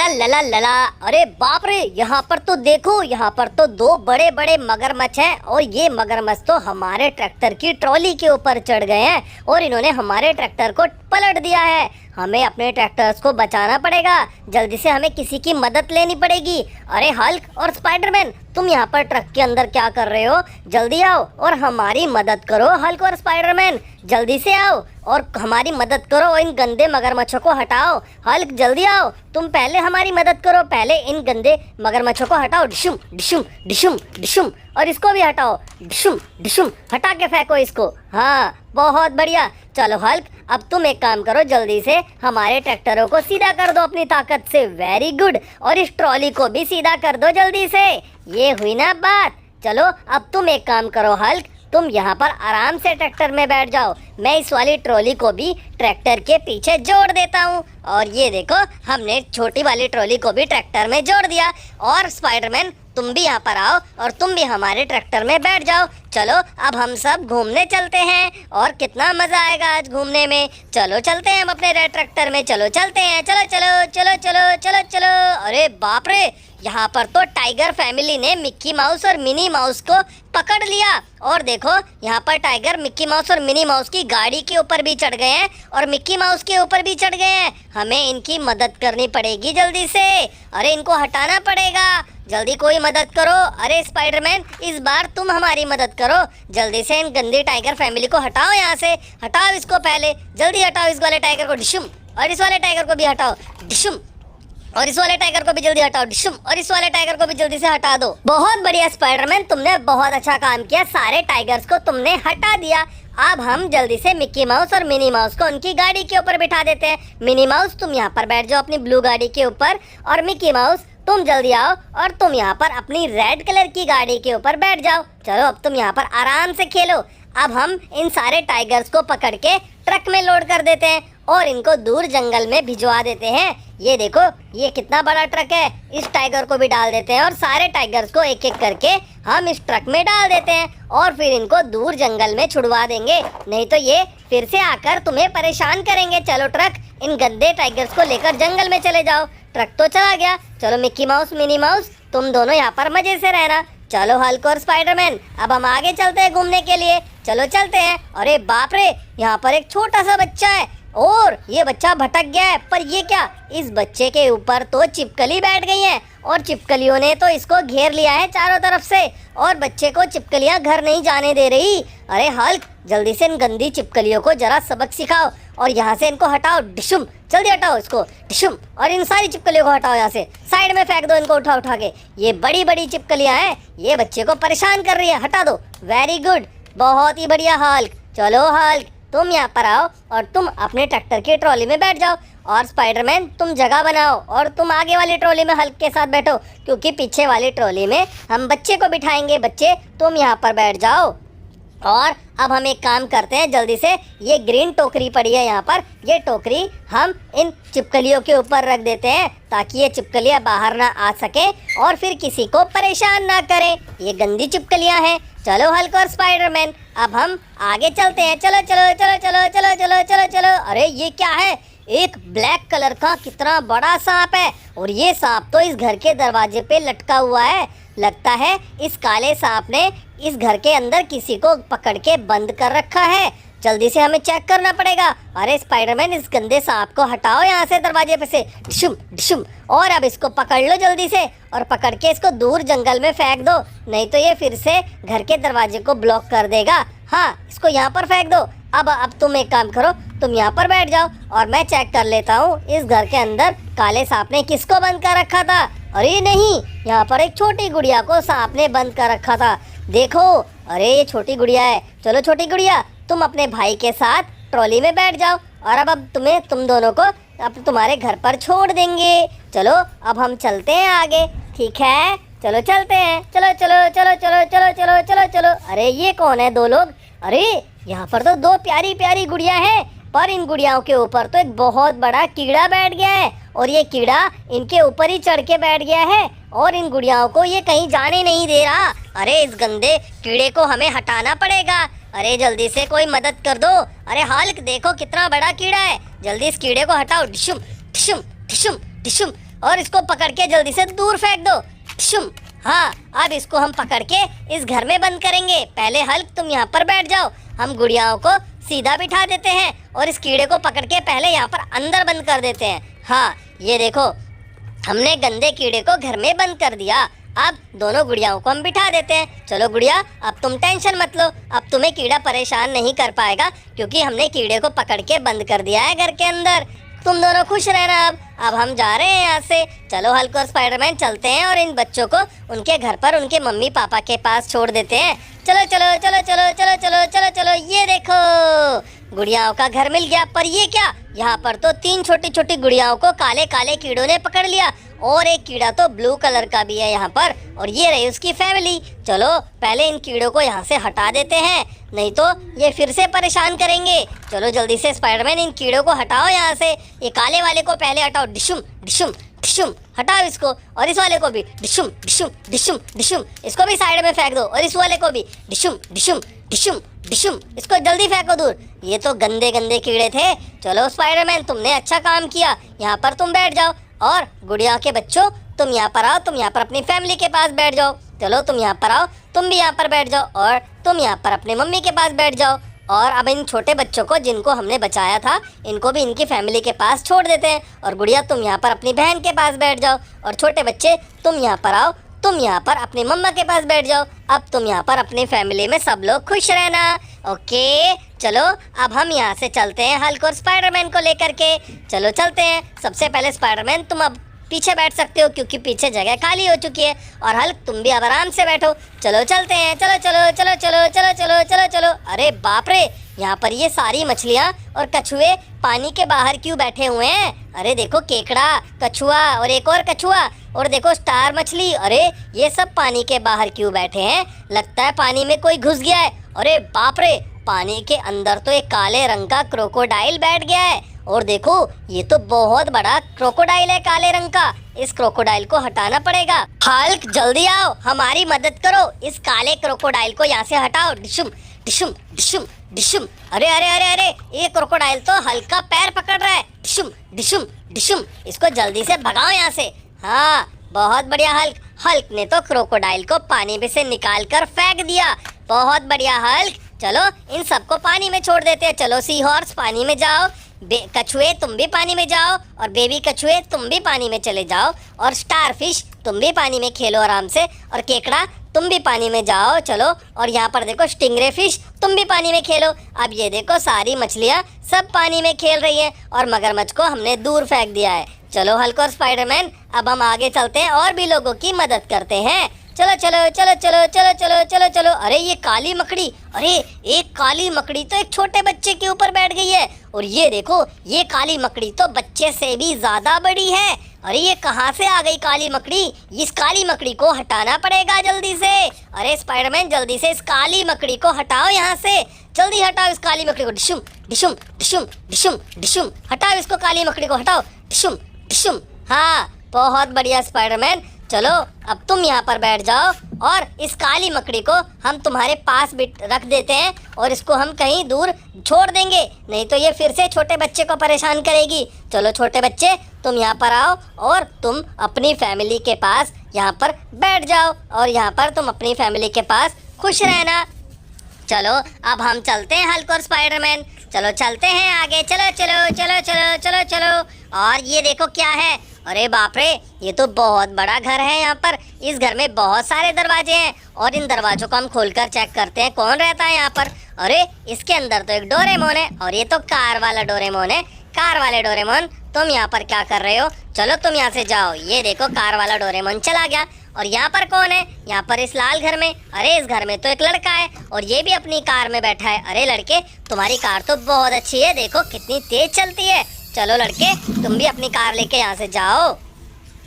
लला लला लला। अरे बाप रे, यहाँ पर तो देखो, यहाँ पर तो दो बड़े बड़े मगरमच्छ हैं और ये मगरमच्छ तो हमारे ट्रैक्टर की ट्रॉली के ऊपर चढ़ गए हैं और इन्होंने हमारे ट्रैक्टर को पलट दिया है। हमें अपने ट्रैक्टर्स को बचाना पड़ेगा, जल्दी से हमें किसी की मदद लेनी पड़ेगी। अरे हल्क और स्पाइडरमैन, तुम यहाँ पर ट्रक के अंदर क्या कर रहे हो? जल्दी आओ और हमारी मदद करो। हल्क और स्पाइडरमैन जल्दी से आओ और हमारी मदद करो और इन गंदे मगरमच्छों को हटाओ। हल्क जल्दी आओ, तुम पहले हमारी मदद करो, पहले इन गंदे मगरमच्छों को हटाओ। डिशुम डिशुम डिशुम डिशुम, और इसको भी हटाओ। डिशुम डिशुम, हटा के फेंको इसको। हाँ बहुत बढ़िया। चलो हल्क, अब तुम एक काम करो, जल्दी से हमारे ट्रैक्टरों को सीधा कर दो अपनी ताकत से। Very good. और इस ट्रॉली को भी सीधा कर दो जल्दी से। ये हुई ना बात। चलो अब तुम एक काम करो हल्क, तुम यहाँ पर आराम से ट्रैक्टर में बैठ जाओ, मैं इस वाली ट्रॉली को भी ट्रैक्टर के पीछे जोड़ देता हूँ। और ये देखो, हमने छोटी वाली ट्रॉली को भी ट्रैक्टर में जोड़ दिया। और स्पाइडरमैन तुम भी यहाँ पर आओ और तुम भी हमारे ट्रैक्टर में बैठ जाओ। चलो अब हम सब घूमने चलते हैं और कितना मज़ा आएगा आज घूमने में। चलो चलते हैं हम अपने रेड ट्रैक्टर में। चलो चलते हैं, चलो चलो चलो चलो चलो चलो। अरे बाप रे, यहाँ पर तो टाइगर फैमिली ने मिक्की माउस और मिनी माउस को पकड़ लिया। और देखो, यहाँ पर टाइगर मिक्की माउस और मिनी माउस की गाड़ी के ऊपर भी चढ़ गए हैं और मिक्की माउस के ऊपर भी चढ़ गए हैं। हमें इनकी मदद करनी पड़ेगी जल्दी से। अरे इनको हटाना पड़ेगा, जल्दी कोई मदद करो। अरे स्पाइडरमैन, इस बार तुम हमारी मदद करो, जल्दी से इन गंदे टाइगर फैमिली को हटाओ यहाँ से। हटाओ इसको, पहले जल्दी हटाओ इस वाले टाइगर को। डिशुम, और इस वाले टाइगर को भी हटाओ। डिशुम, और इस वाले टाइगर को भी जल्दी हटाओ। डिशुम, और इस वाले टाइगर को भी जल्दी से हटा दो। बहुत बढ़िया स्पाइडरमैन, तुमने बहुत अच्छा काम किया, सारे टाइगर्स को तुमने हटा दिया। अब हम जल्दी से मिक्की माउस और मिनी माउस को उनकी गाड़ी के ऊपर बिठा देते हैं। मिनी माउस तुम यहाँ पर बैठ जाओ अपनी ब्लू गाड़ी के ऊपर, और मिक्की माउस तुम जल्दी आओ और तुम यहाँ पर अपनी रेड कलर की गाड़ी के ऊपर बैठ जाओ। चलो अब तुम यहाँ पर आराम से खेलो। अब हम इन सारे टाइगर्स को पकड़ के ट्रक में लोड कर देते हैं और इनको दूर जंगल में भिजवा देते हैं। ये देखो, ये कितना बड़ा ट्रक है, इस टाइगर को भी डाल देते हैं और सारे टाइगर्स को एक एक करके हम इस ट्रक में डाल देते हैं और फिर इनको दूर जंगल में छुड़वा देंगे, नहीं तो ये फिर से आकर तुम्हें परेशान करेंगे। चलो ट्रक, इन गंदे टाइगर्स को लेकर जंगल में चले जाओ। ट्रक तो चला गया। चलो मिक्की माउस, मिनी माउस, तुम दोनों यहाँ पर मजे से रहना। चलो हल्क और स्पाइडरमैन, अब हम आगे चलते हैं घूमने के लिए। चलो चलते हैं। अरे बाप रे, यहाँ पर एक छोटा सा बच्चा है और ये बच्चा भटक गया है। पर ये क्या, इस बच्चे के ऊपर तो छिपकली बैठ गई है और छिपकलियों ने तो इसको घेर लिया है चारों तरफ से और बच्चे को छिपकलियां घर नहीं जाने दे रही। अरे हल्क, जल्दी से इन गंदी छिपकलियों को जरा सबक सिखाओ और यहाँ से इनको हटाओ। डिशुम, जल्दी हटाओ इसको। डिशुम, और इन सारी छिपकलियों को हटाओ यहाँ से, साइड में फेंक दो इनको उठा उठा के। ये बड़ी बड़ी छिपकलियां हैं, ये बच्चे को परेशान कर रही है, हटा दो। वेरी गुड, बहुत ही बढ़िया हल्क। चलो हल्क, तुम यहाँ पर आओ और तुम अपने ट्रैक्टर की ट्रॉली में बैठ जाओ और स्पाइडरमैन तुम जगह बनाओ और तुम आगे वाली ट्रॉली में हल्क के साथ बैठो, क्योंकि पीछे वाली ट्रॉली में हम बच्चे को बिठाएंगे। बच्चे तुम यहाँ पर बैठ जाओ। और अब हम एक काम करते हैं, जल्दी से ये ग्रीन टोकरी पड़ी है यहाँ पर, ये टोकरी हम इन छिपकलियों के ऊपर रख देते हैं ताकि ये छिपकलियाँ बाहर ना आ सके और फिर किसी को परेशान ना करें। ये गंदी छिपकलियाँ हैं। चलो हल्क और स्पाइडरमैन, अब हम आगे चलते हैं। चलो चलो चलो चलो चलो चलो चलो चलो। अरे ये क्या है, एक ब्लैक कलर का कितना बड़ा सांप है और ये सांप तो इस घर के दरवाजे पे लटका हुआ है। लगता है इस काले सांप ने इस घर के अंदर किसी को पकड़ के बंद कर रखा है। जल्दी से हमें चेक करना पड़ेगा। अरे स्पाइडरमैन, इस गंदे सांप को हटाओ यहाँ से दरवाजे पे से। डिशुम डिशुम, और अब इसको पकड़ लो जल्दी से और पकड़ के इसको दूर जंगल में फेंक दो, नहीं तो ये फिर से घर के दरवाजे को ब्लॉक कर देगा। हाँ, इसको यहाँ पर फेंक दो। अब तुम एक काम करो, तुम यहाँ पर बैठ जाओ और मैं चेक कर लेता हूँ इस घर के अंदर काले सांप ने किसको बंद कर रखा था। अरे नहीं, यहाँ पर एक छोटी गुड़िया को सांप ने बंद कर रखा था। देखो, अरे ये छोटी गुड़िया है। चलो छोटी गुड़िया, तुम अपने भाई के साथ ट्रॉली में बैठ जाओ और अब तुम दोनों को अब तुम्हारे घर पर छोड़ देंगे। चलो अब हम चलते हैं आगे, ठीक है? चलो चलते हैं। चलो चलो चलो चलो चलो चलो चलो चलो। अरे ये कौन है दो लोग? अरे यहाँ पर तो दो प्यारी प्यारी गुड़िया हैं, पर इन गुड़ियाओं के ऊपर तो एक बहुत बड़ा कीड़ा बैठ गया है और ये कीड़ा इनके ऊपर ही चढ़ के बैठ गया है और इन गुड़ियाओं को ये कहीं जाने नहीं दे रहा। अरे इस गंदे कीड़े को हमें हटाना पड़ेगा। अरे जल्दी से कोई मदद कर दो। अरे हल्क, देखो कितना बड़ा कीड़ा है, जल्दी इस कीड़े को हटाओ। डिशुम डिशुम डिशुम डिशुम। और इसको पकड़ के जल्दी से दूर फेंक दो। शुम। हाँ, अब इसको हम पकड़ के इस घर में बंद करेंगे। पहले हल्क तुम यहाँ पर बैठ जाओ, हम गुड़ियाओं को सीधा बिठा देते हैं और इस कीड़े को पकड़ के पहले यहाँ पर अंदर बंद कर देते हैं। हाँ, ये देखो हमने गंदे कीड़े को घर में बंद कर दिया। अब दोनों गुड़ियाओं को हम बिठा देते हैं। चलो गुड़िया, अब तुम टेंशन मत लो, अब तुम्हें कीड़ा परेशान नहीं कर पाएगा क्योंकि हमने कीड़े को पकड़ के बंद कर दिया है घर के अंदर। तुम दोनों खुश रहना। अब हम जा रहे हैं यहाँ से। चलो हल्क और स्पाइडरमैन चलते हैं और इन बच्चों को उनके घर पर उनके मम्मी पापा के पास छोड़ देते हैं। चलो चलो चलो चलो चलो चलो चलो चलो, ये देखो गुड़ियाओं का घर मिल गया। पर ये क्या, यहाँ पर तो 3 छोटी छोटी गुड़ियाओं को काले काले कीड़ों ने पकड़ लिया और एक कीड़ा तो ब्लू कलर का भी है यहाँ पर, और ये रही उसकी फैमिली। चलो पहले इन कीड़ों को यहाँ से हटा देते हैं, नहीं तो ये फिर से परेशान करेंगे। चलो जल्दी से स्पाइडरमैन इन कीड़ों को हटाओ यहाँ से। ये काले वाले को पहले हटाओ, डिशुम डिशुम डिशुम, हटाओ इसको। और इस वाले को भी डिशुम डिशुम डिशुम डिशुम, इसको भी साइड में फेंक दो। और इस वाले को भी डिशुम डिशुम डिशुम डिशुम, इसको जल्दी फेंको दूर। ये तो गंदे गंदे कीड़े थे। चलो स्पाइडरमैन, तुमने अच्छा काम किया। यहाँ पर तुम बैठ जाओ और गुड़िया के बच्चों तुम यहाँ पर आओ, तुम यहाँ पर अपनी फैमिली के पास बैठ जाओ। चलो तुम यहाँ पर आओ, तुम भी यहाँ पर बैठ जाओ और तुम यहाँ पर अपने मम्मी के पास बैठ जाओ। और अब इन छोटे बच्चों को जिनको हमने बचाया था, इनको भी इनकी फैमिली के पास छोड़ देते हैं। और गुड़िया तुम यहाँ पर अपनी बहन के पास बैठ जाओ और छोटे बच्चे तुम यहाँ पर आओ, तुम यहाँ पर अपनी मम्मा के पास बैठ जाओ। अब तुम यहाँ पर अपनी फैमिली में सब लोग खुश रहना। ओके, चलो अब हम यहाँ से चलते हैं हल्क और स्पाइडरमैन को लेकर के। चलो चलते हैं। सबसे पहले स्पाइडरमैन तुम अब पीछे बैठ सकते हो क्योंकि पीछे जगह खाली हो चुकी है। और हल्क तुम भी अब आराम से बैठो। चलो चलते हैं, चलो चलो चलो चलो चलो चलो चलो चलो। अरे बाप रे, यहाँ पर ये सारी मछलियाँ और कछुए पानी के बाहर क्यों बैठे हुए हैं? अरे देखो, केकड़ा, कछुआ और एक और कछुआ, और देखो स्टार मछली। अरे ये सब पानी के बाहर क्यों बैठे हैं? लगता है पानी में कोई घुस गया है। अरे बाप रे, पानी के अंदर तो एक काले रंग का क्रोकोडाइल बैठ गया है। और देखो, ये तो बहुत बड़ा क्रोकोडाइल है काले रंग का। इस क्रोकोडाइल को हटाना पड़ेगा। हल्क जल्दी आओ, हमारी मदद करो। इस काले क्रोकोडाइल को यहाँ से हटाओ। डिशुम डिशुम डिशुम डिशुम। अरे अरे अरे अरे, ये क्रोकोडाइल तो हल्क का पैर पकड़ रहा है। डिशुम डिशुम डिशुम, इसको जल्दी से भगाओ यहाँ से। हाँ, बहुत बढ़िया हल्क। हल्क ने तो क्रोकोडाइल को पानी में से निकाल कर फेंक दिया। बहुत बढ़िया हल्क। चलो इन सबको पानी में छोड़ देते हैं। चलो सी हॉर्स पानी में जाओ, कछुए तुम भी पानी में जाओ, और बेबी कछुए तुम भी पानी में चले जाओ, और स्टार फिश तुम भी पानी में खेलो आराम से, और केकड़ा तुम भी पानी में जाओ। चलो, और यहाँ पर देखो स्टिंगरे फिश तुम भी पानी में खेलो। अब ये देखो सारी मछलियाँ सब पानी में खेल रही हैं और मगरमच्छ को हमने दूर फेंक दिया है। चलो हल्क और स्पाइडरमैन, अब हम आगे चलते हैं और भी लोगों की मदद करते हैं। चलो चलो चलो चलो चलो चलो चलो चलो। अरे ये काली मकड़ी, अरे एक काली मकड़ी तो एक छोटे बच्चे के ऊपर बैठ गई है। और ये देखो, ये काली मकड़ी तो बच्चे से भी ज्यादा बड़ी है। अरे ये कहाँ से आ गई काली मकड़ी? इस काली मकड़ी को हटाना पड़ेगा जल्दी से। अरे स्पाइडरमैन, जल्दी से इस काली मकड़ी को हटाओ यहाँ से। जल्दी हटाओ इस काली मकड़ी को। डिशुम डिशुम डिशुम डिशुम डिशुम, हटाओ इसको, काली मकड़ी को हटाओ। डिशुम डिशुम। हाँ, बहुत बढ़िया स्पाइडरमैन। चलो अब तुम यहाँ पर बैठ जाओ और इस काली मकड़ी को हम तुम्हारे पास रख देते हैं और इसको हम कहीं दूर छोड़ देंगे, नहीं तो ये फिर से छोटे बच्चे को परेशान करेगी। चलो छोटे बच्चे, तुम यहाँ पर आओ और तुम अपनी फैमिली के पास यहाँ पर बैठ जाओ और यहाँ पर तुम अपनी फैमिली के पास खुश रहना। चलो अब हम चलते हैं हल्क और स्पाइडरमैन। चलो चलते हैं आगे। चलो चलो चलो चलो चलो चलो। और ये देखो क्या है? अरे बाप रे, ये तो बहुत बड़ा घर है। यहाँ पर इस घर में बहुत सारे दरवाजे हैं और इन दरवाजों को हम खोलकर चेक करते हैं कौन रहता है यहाँ पर। अरे इसके अंदर तो एक डोरेमोन है और ये तो कार वाला डोरेमोन है। कार वाले डोरेमोन, तुम यहाँ पर क्या कर रहे हो? चलो तुम यहाँ से जाओ। ये देखो कार वाला डोरेमोन चला गया। और यहाँ पर कौन है? यहाँ पर इस लाल घर में, अरे इस घर में तो एक लड़का है और ये भी अपनी कार में बैठा है। अरे लड़के, तुम्हारी कार तो बहुत अच्छी है, देखो कितनी तेज चलती है। चलो लड़के, तुम भी अपनी कार लेके यहाँ से जाओ।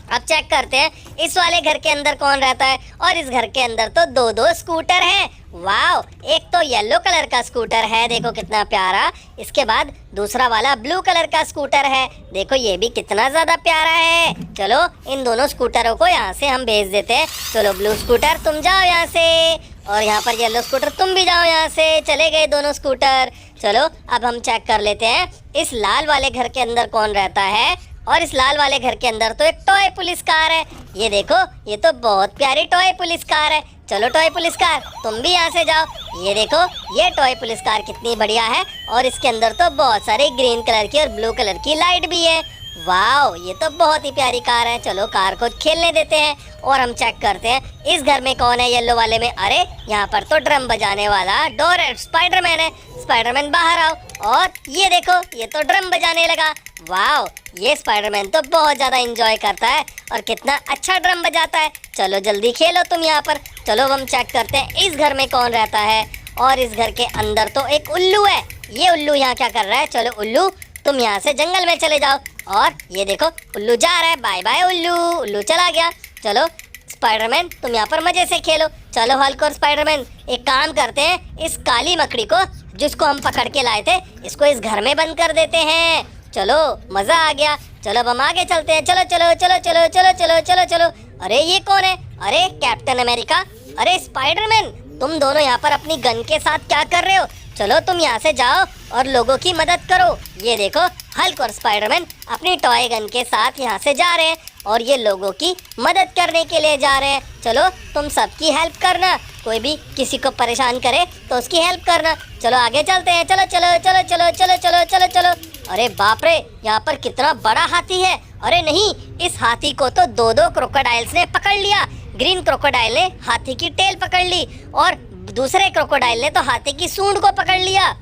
अब चेक करते हैं इस वाले घर के अंदर कौन रहता है। और इस घर के अंदर तो दो दो स्कूटर हैं। वाओ, एक तो येलो कलर का स्कूटर है, देखो कितना प्यारा। इसके बाद दूसरा वाला ब्लू कलर का स्कूटर है, देखो ये भी कितना ज्यादा प्यारा है। चलो इन दोनों स्कूटरों को यहाँ से हम भेज देते हैं। चलो ब्लू स्कूटर तुम जाओ यहाँ से, और यहाँ पर येलो स्कूटर तुम भी जाओ यहाँ से। चले गए दोनों स्कूटर। चलो अब हम चेक कर लेते हैं इस लाल वाले घर के अंदर कौन रहता है। और इस लाल वाले घर के अंदर तो एक टॉय पुलिस कार है। ये देखो, ये तो बहुत प्यारी टॉय पुलिस कार है। चलो टॉय पुलिस कार, तुम भी यहाँ से जाओ। ये देखो, ये टॉय पुलिस कार कितनी बढ़िया है और इसके अंदर तो बहुत सारे ग्रीन कलर की और ब्लू कलर की लाइट भी है। वाओ, ये तो बहुत ही प्यारी कार है। चलो कार को खेलने देते हैं और हम चेक करते हैं इस घर में कौन है। येलो वाले में, अरे यहाँ पर तो ड्रम बजाने वाला डोर स्पाइडरमैन है। स्पाइडरमैन बाहर आओ। और ये देखो, ये तो ड्रम बजाने लगा। वाओ, ये स्पाइडरमैन तो बहुत ज्यादा एंजॉय करता है और कितना अच्छा ड्रम बजाता है। चलो जल्दी खेलो तुम यहाँ पर। चलो हम चेक करते हैं इस घर में कौन रहता है। और इस घर के अंदर तो एक उल्लू है। ये उल्लू यहाँ क्या कर रहा है? चलो उल्लू, तुम यहाँ से जंगल में चले जाओ। और ये देखो, उल्लू जा रहा है। बाय बाय उल्लू। उल्लू चला गया। चलो स्पाइडरमैन, तुम यहाँ पर मजे से खेलो। चलो हल्क और स्पाइडरमैन एक काम करते हैं, इस काली मकड़ी को जिसको हम पकड़ के लाए थे, इसको इस घर में बंद कर देते हैं। चलो मजा आ गया। चलो अब हम आगे चलते हैं। चलो चलो चलो चलो चलो चलो चलो चलो। अरे ये कौन है? अरे कैप्टन अमेरिका। अरे स्पाइडरमैन, तुम दोनों यहाँ पर अपनी गन के साथ क्या कर रहे हो? चलो तुम यहाँ से जाओ और लोगों की मदद करो। ये देखो, हल्क और स्पाइडरमैन अपनी टॉय गन के साथ यहाँ से जा रहे हैं और ये लोगों की मदद करने के लिए जा रहे हैं। चलो तुम सबकी हेल्प करना। कोई भी किसी को परेशान करे तो उसकी हेल्प करना। चलो आगे चलते हैं। चलो चलो चलो चलो चलो चलो चलो चलो। अरे बाप रे, यहाँ पर कितना बड़ा हाथी है। अरे नहीं, इस हाथी को तो दो दो क्रोकोडाइल्स ने पकड़ लिया। ग्रीन क्रोकोडाइल ने हाथी की टेल पकड़ ली और दूसरे क्रोकोडाइल ने तो हाथी की सूंड को पकड़ लिया।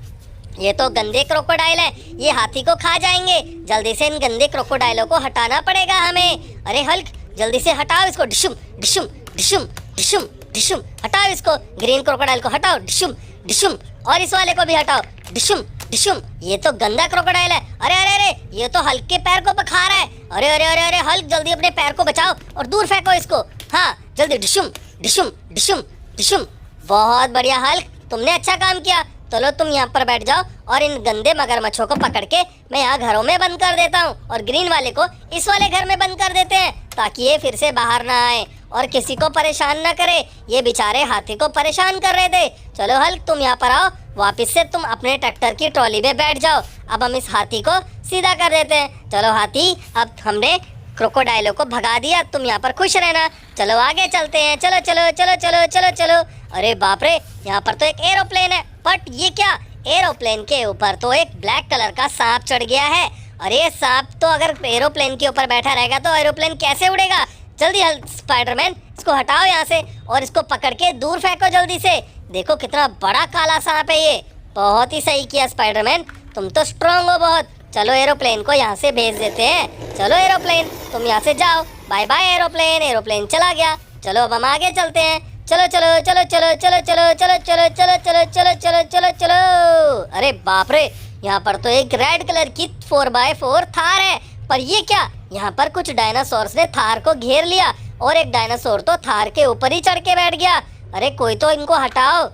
ये तो गंदे क्रोकोडाइल है, ये हाथी को खा जाएंगे। जल्दी से इन गंदे क्रोकोडाइलों को हटाना पड़ेगा हमें। अरे हल्क, जल्दी से हटाओ इसको। डिशुम डिशुम डिशुम डिशुम डिशुम, हटाओ इसको। ग्रीन क्रोकोडाइल को हटाओ। डिशुम डिशुम। और इस वाले को भी हटाओ। डिशुम डिशुम। ये तो गंदा क्रोकोडाइल है। अरे अरे अरे, ये तो हल्क के पैर को पखा रहा है। अरे अरे अरे अरे, हल्क जल्दी अपने पैर को बचाओ और दूर फेंको इसको। हाँ जल्दी। डिशुम डिशुम डिशुम डिशुम। बहुत बढ़िया हल्क, तुमने अच्छा काम किया। चलो तुम यहाँ पर बैठ जाओ और इन गंदे मगरमच्छों को पकड़ के मैं यहाँ घरों में बंद कर देता हूँ और ग्रीन वाले को इस वाले घर में बंद कर देते हैं ताकि ये फिर से बाहर ना आए और किसी को परेशान ना करे। ये बेचारे हाथी को परेशान कर रहे थे। चलो हल्क, तुम यहाँ पर आओ। वापस से तुम अपने ट्रैक्टर की ट्रॉली में बैठ जाओ। अब हम इस हाथी को सीधा कर देते हैं। चलो हाथी, अब हमने क्रोकोडाइलों को भगा दिया, तुम यहाँ पर खुश रहना। चलो आगे चलते हैं। चलो चलो चलो चलो चलो चलो। अरे बाप रे, यहाँ पर तो एक एरोप्लेन है। बट ये क्या? एरोप्लेन के ऊपर तो एक ब्लैक कलर का सांप चढ़ गया है। अरे सांप तो अगर एरोप्लेन के ऊपर बैठा रहेगा तो एरोप्लेन कैसे उड़ेगा? जल्दी स्पाइडरमैन, इसको हटाओ यहाँ से और इसको पकड़ के दूर फेंको जल्दी से। देखो कितना बड़ा काला सांप है ये। बहुत ही सही किया स्पाइडरमैन, तुम तो स्ट्रांग हो बहुत। चलो एरोप्लेन को यहाँ से भेज देते हैं। चलो एरोप्लेन, तुम यहाँ से जाओ। Bye bye aeroplane. एरोप्लेन चला गया। चलो अब हम आगे चलते हैं। चलो चलो चलो चलो चलो चलो चलो चलो चलो चलो चलो चलो चलो चलो। अरे बाप रे, यहाँ पर तो एक रेड कलर की 4x4 थार है। पर ये क्या? यहाँ पर कुछ डायनासोर्स ने थार को घेर लिया और एक डायनासोर तो थार के ऊपर ही चढ़ के बैठ गया। अरे कोई तो इनको हटाओ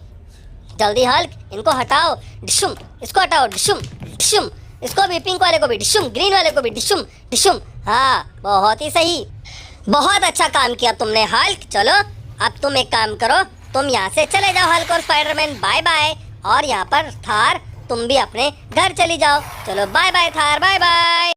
जल्दी हल्क, इनको हटाओ। डिशुम, इसको हटाओ। डिशुम डिशुम। इसको भी, पिंक वाले को भी डिशुम, ग्रीन वाले को भी डिशुम डिशुम। हाँ बहुत ही सही, बहुत अच्छा काम किया तुमने हल्क। चलो अब तुम एक काम करो, तुम यहाँ से चले जाओ हल्क और स्पाइडरमैन। Bye bye. और यहाँ पर थार, तुम भी अपने घर चली जाओ। चलो बाय बाय थार, बाय बाय।